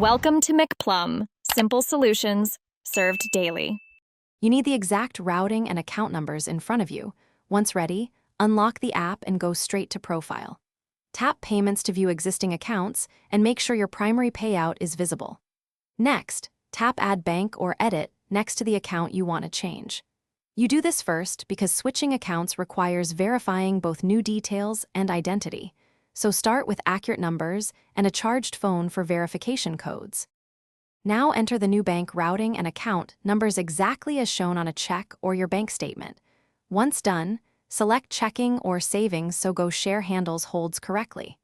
Welcome to McPlum, simple solutions served daily. You need the exact routing and account numbers in front of you. Once ready, unlock the app and go straight to Profile. Tap Payments to view existing accounts and make sure your primary payout is visible. Next, tap Add Bank or Edit next to the account you want to change. You do this first because switching accounts requires verifying both new details and identity. So start with accurate numbers and a charged phone for verification codes. Now enter the new bank routing and account numbers exactly as shown on a check or your bank statement. Once done, select checking or savings so Goshare handles holds correctly.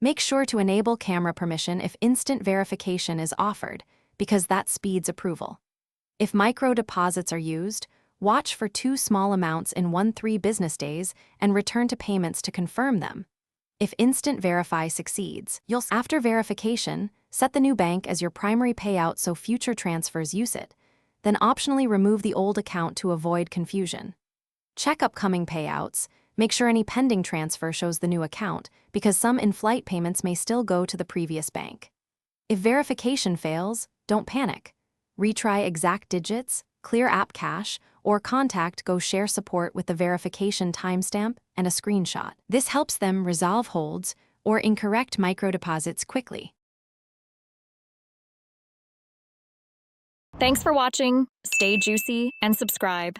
Make sure to enable camera permission if instant verification is offered, because that speeds approval. If micro deposits are used, watch for 2 small amounts in 1-3 business days and return to payments to confirm them. If Instant Verify succeeds, after verification, set the new bank as your primary payout so future transfers use it, then optionally remove the old account to avoid confusion. Check upcoming payouts, make sure any pending transfer shows the new account, because some in-flight payments may still go to the previous bank. If verification fails, don't panic. Retry exact digits, clear app cache, or contact Goshare support with the verification timestamp and a screenshot. This helps them resolve holds or incorrect microdeposits quickly. Thanks for watching. Stay juicy and subscribe.